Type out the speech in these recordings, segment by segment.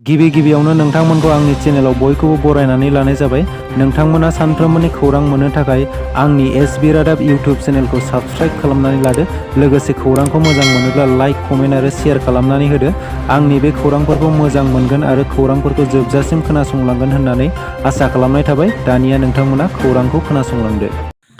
गिबियावनो नोंथांमोनखौ आंनि चेनेलाव बयखौबो बरायनानै लानाय जाबाय। नोंथांमोना सानफ्रोमबोनि खौरां मोननो थाखाय आंनि एसबी रादाब इउटिउब चेनेलखौ साबस्क्राइब खालामनानै लादो। लोगोसे खौरांखौ मोजां मोनोब्ला लाइक, कमेन्ट आरो शेयार खालामनानै होदो। आंनि बे खौरांफोरखौ मोजां मोनगोन आरो खौरांफोरखौ जोबजासिम खोनासंलांगोन होननानै आसा खालामनाय थाबाय। दानिया नोंथांमोना खौरांखौ खोनासंलांदो।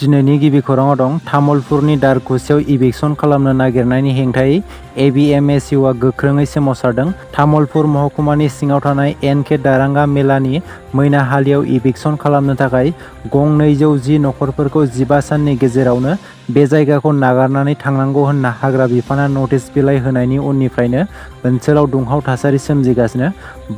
दिनैनि गिबि खौराङाव दं तामुलपुरनि दारखुसियाव इभिकसन खालामनो नागिरनायनि हेंथायै एबिएमएसइउआ गोख्रोङै सोमावसारदों। तामुलपुर महकुमानि सिङाव थानाय एनके दारांगा मेलानि मैनाहालियाव इभिकसन खालामनो थाखाय गं 210 नखरफोरखौ 15 साननि गेजेरावनो बे जायगाखौ नागारनानै थांनांगौ होनना हाग्रा बिफाना नटिस बिलाइ होनायनि उननिफ्रायनो ओनसोलाव दुंहाव थासारि सोमजिगासिनो।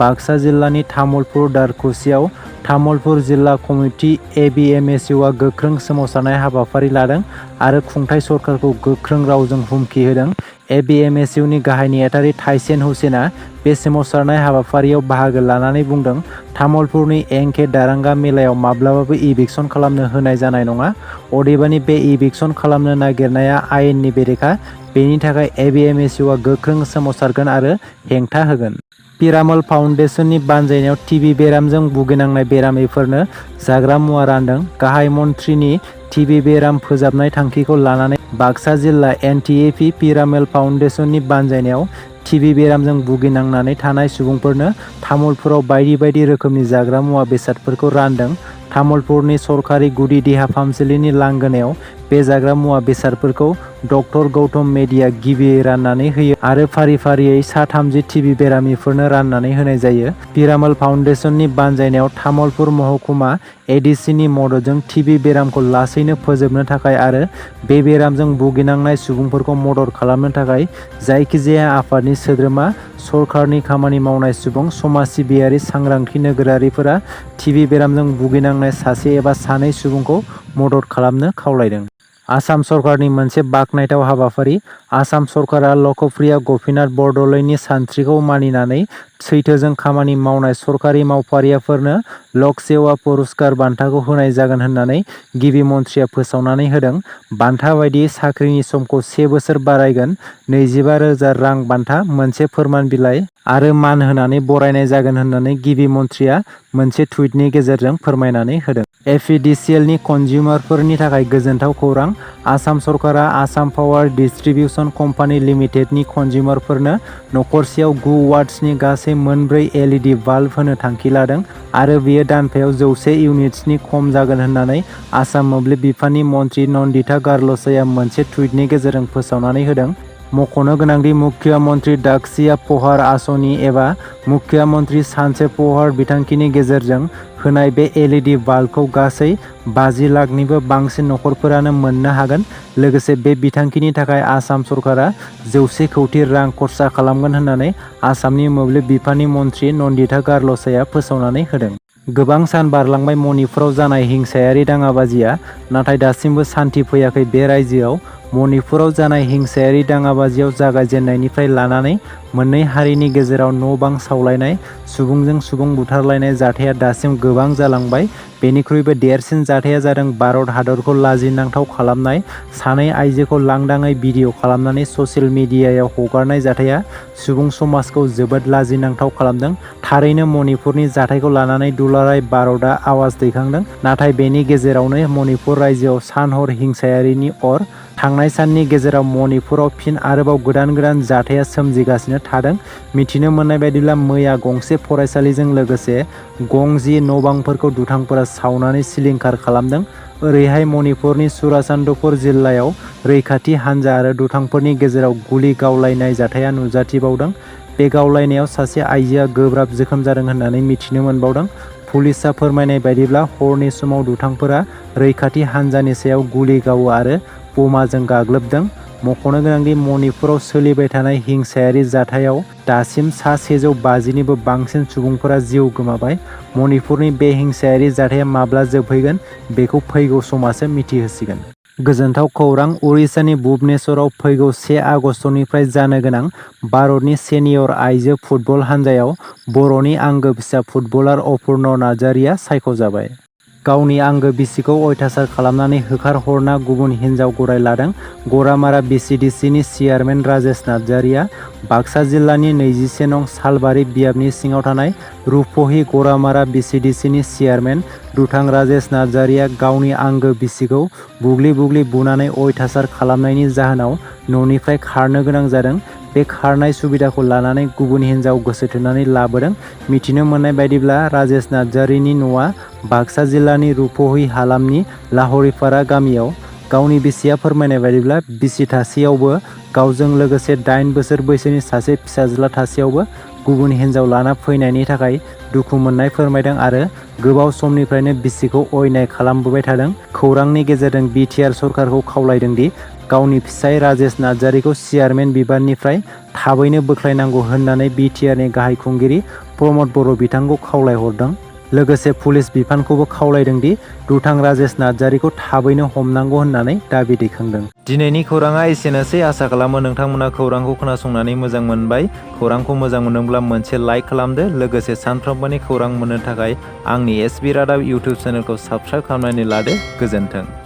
बाक्सा जिल्लानि तामुलपुर दारखुसियाव तामुलपुर जिल्ला कमिटि एबिएमएसइउआ गोख्रों सोमावसारनाय हाबाफारि लादों आरो खुंथाय सरकारखौ गोख्रों रावजों हुमखि होदों। एबिएमएसइउनि गाहाय नेहाथारि थाइसेन हुसेना बे सोमावसारनाय हाबाफारियाव बाहागो लानानै बुंदों, तामुलपुरनि एनके दारांगा मेलायाव माब्लाबाबो इभिकसन खालामनो होनाय जानाय नङा। अदेबानि बे इभिकसन खालामनो नागिरनाया आयेननि बेरेखा। बेनि थाखाय एबिएमएसइउआ गोख्रों सोमावसारगोन आरो हेंथा होगोन। पिरामल फाउन्डेसननि बानजायनायाव टिबि बेरामजों भुगिनांनाय बेरामिफोरनो जाग्रा मुवा रानदों। गाहाय मन्थ्रिनि टिबि बेराम फोजाबनाय थांखिखौ लानानै बाक्सा जिल्ला एनटिएपि पिरामल फाउन्डेसननि बानजायनायाव टिबि बेरामजों भुगिनांनानै थानाय सुबुंफोरनो तामुलपुराव बायदि रोखोमनि जाग्रा मुवा बेसादफोरखौ रानदों। तामुलपुरनि सरकारि गुदि देहा फाहामसालिनि लांगोनायाव बे जाग्रा मुवा बेसादफोरखौ डक्टर गौतम मेदिया गिबियै राननानै होयो आरो फारि-फारियै सा 30 टिबि बेरामिफोरनो राननानै होनाय जायो। पिरामल फाउन्डेसननि बानजायनायाव तामुलपुर महकुमा एडिसिनि मददजों टिबि बेरामखौ लासैनो फोजोबनो थाखाय आरो बे बेरामजों भुगिनांनाय सुबुंफोरखौ मदद खालामनो थाखाय जायखिजाया आफादनि सोद्रोमा, सरकारनि खामानि मावनाय सुबुं, समाज सिबियारि सांग्रांथि नोगोरारिफोरा टिबि बेरामजों भुगिनांनाय सासे एबा सानै सुबुंखौ मदद खालामनो खावलायदों। आसाम सरकारनि मोनसे बाखनायथाव हाबाफारि। आसाम सरकारा लकप्रिय गपिनाथ बरदलैनि सानस्रिखौ मानिनानै सैथोजों खामानि मावनाय सरकारि मावफारियाफोरनो लक सेवा पुरस्कार बान्थाखौ होनाय जागोन होननानै गिबि मन्थ्रिया फोसावनानै होदों। बान्था बायदियै साख्रिनि समखौ 1 बोसोर बारायगोन, 25,000 रां बान्था, मोनसे फोरमान बिलाइ आरो मान होनानै बरायनाय जागोन होननानै गिबि मन्थ्रिया मोनसे टुइटनि गेजेरजों फोरमायनानै होदों। एपिडिसिएलनि कन्जिउमारफोरनि थाखाय गोजोनथाव खौरां। आसाम सरकारा आसाम पावार डिस्ट्रिबिउसन कम्पानि लिमिटेडनि कन्जिउमारफोरनो नखरसेयाव 9 वाट्सनि गासै मोनब्रै एलइडि बाल्ब होनो थांखि लादों आरो बेयो दानफायाव 100 इउनिट्सनि खम जागोन होननानै आसाम मोब्लिब बिफाननि मन्थ्रि नन्दिता गारलसाया मोनसे टुइटनि गेजेरजों फोसावनानै होदों। मख'नो गोनांदि मुख्यमन्त्री दक्षिया पहार आसनि एबा मुख्यमन्त्री सानसे पहार बिथांखिनि गेजेरजों होनाय बे एलइडि बाल्बखौ गासै 50 लाखनिबो बांसिन नखरफोरानो मोननो हागोन। लोगोसे बे बिथांखिनि थाखाय आसाम सरकारा 100 कौटि रां खरसा खालामगोन होननानै आसामनि मोब्लिब बिफाननि मन्थ्रि नन्दिता गारलसाया फोसावनानै होदों। गोबां सान बारलांबाय मणिपुराव जानाय हिंसायारि दाङाबाजिया, नाथाय दासिमबो सान्थि फैयाखै बे रायजोआव। मणिपुराव जानाय हिंसायारि दाङाबाजियाव जागायजेन्नायनिफ्राय लानानै मोननै हारिनि गेजेराव न'-बां सावलायनाय, सुबुंजों सुबुं बुथारलायनाय जाथाया दासिम गोबां जालांबाय। बेनिख्रुइबो देरसिन जाथाया जादों भारत हादरखौ लाजिनांथाव खालामनाय सानै आइजोखौ लांदाङै भिडिअ खालामनानै ससियेल मिडियायाव हगारनाय जाथाया सुबुं समाजखौ जोबोद लाजिनांथाव खालामदों। थारैनो मणिपुरनि जाथायखौ लानानै दुलाराय भारतआ आवाज दैखांदों, नाथाय बेनि गेजेरावनो मणिपुर रायजोआव सान-हर हिंसायारिनि अर। थांनाय साननि गेजेराव मणिपुराव फिन आरोबाव गोदान जाथाया सोमजिगासिनो थादों। मिथिनो मोननाय बायदिब्ला मैया गंसे फरायसालिजों लोगोसे गं 10 न'-बांफोरखौ दुथांफोरा सावनानै सिलिंखार खालामदों। ओरैहाय मणिपुरनि चुराचान्दपुर जिल्लायाव रैखाथि हान्जा आरो दुथांफोरनि गेजेराव गुलि गावलायनाय जाथाया नुजाथिबावदों। बे गावलायनायाव सासे आइजोआ गोब्राब जोखोम जादों होननानै मिथिनो मोनबावदों। पुलिसआ फोरमायनाय बायदिब्ला हरनि समाव दुथांफोरा रैखाथि हान्जानि सायाव गुलि गावो आरो बमाजों गाग्लोबदों। मख'नो गोनांदि मणिपुराव सोलिबाय थानाय हिंसायारि जाथायाव दासिम सा 150निबो बांसिन सुबुंफोरा जिउ गोमाबाय। मणिपुरनि बे हिंसायारि जाथाया माब्ला जोबहैगोन बेखौ फैगौ समासो मिथिहोसिगोन। गोजोनथाव खौरां। उरिष्यानि भुबनेश्वराव फैगौ 1 आगस्तनिफ्राय जानो गोनां भारतनि सेनियर आइजो फुटबल हानजायाव बर'नि आंगो फिसा फुटबलार अपुर्ना नार्जारिया सायख'जाबाय। गावनि आंगो बिसिखौ अयथासार खालामनानै होखारहरना गुबुन हिन्जाव गराय लादों। गरामारा BCDCनि चेयारमेन राजेश नार्जारिया बाक्सा जिल्लानि 21 नं सालबारि बियाबनि सिङाव थानाय रुपहि गरामारा BCDCनि चेयारमेन दुथां राजेश नार्जारिया गावनि आंगो बिसिखौ बुग्लि बुनानै अयथासार खालामनायनि जाहोनाव न'निफ्राय खारनो गोनां जादों। बे खारनाय सुबिदाखौ लानानै गुबुन हिन्जाव गोसो थोनानै लाबोदों। मिथिनो मोननाय बायदिब्ला राजेश नार्जारिनि न'आ बाक्सा जिल्लानि रुपहि हालामनि लाहरिपारा गामियाव। गावनि बिसिया फोरमायनाय बायदिब्ला बिसि थासेयावबो गावजों लोगोसे 8 बोसोर बैसोनि सासे फिसाज्ला थासेयावबो गुबुन हिन्जाव लाना फैनायनि थाखाय दुखु मोननाय फोरमायदों आरो गोबाव समनिफ्रायनो बिसिखौ अयनाय खालामबोबाय थादों। खौरांनि गेजेरजों BTR सरकारखौ खावलायदों दि गावनि फिसाय राजेश नार्जारिखौ चेयारमेन बिबाननिफ्राय थाबैनो बोख्लायनांगौ होननानै BTRनि गाहाय खुंगिरि प्रमद बर' बिथांखौ खावलायहरदों। लोगोसे पुलिस बिफानखौबो खावलायदों दि दुथां राजेश नार्जारिखौ थाबैनो हमनांगौ होननानै दाबि दैखांदों। दिनैनि खौराङा एसेनोसै। आसा खालामो नोंथांमोना खौरांखौ खोनासंनानै मोजां मोनबाय। खौरांखौ मोजां मोनदोंब्ला मोनसे लाइक खालामदो। लोगोसे सानफ्रोमबोनि खौरां मोननो थाखाय आंनि SB रादाब इउटुब चेनेलखौ साबस्क्राइब खालामनानै लादो। गोजोन्थों।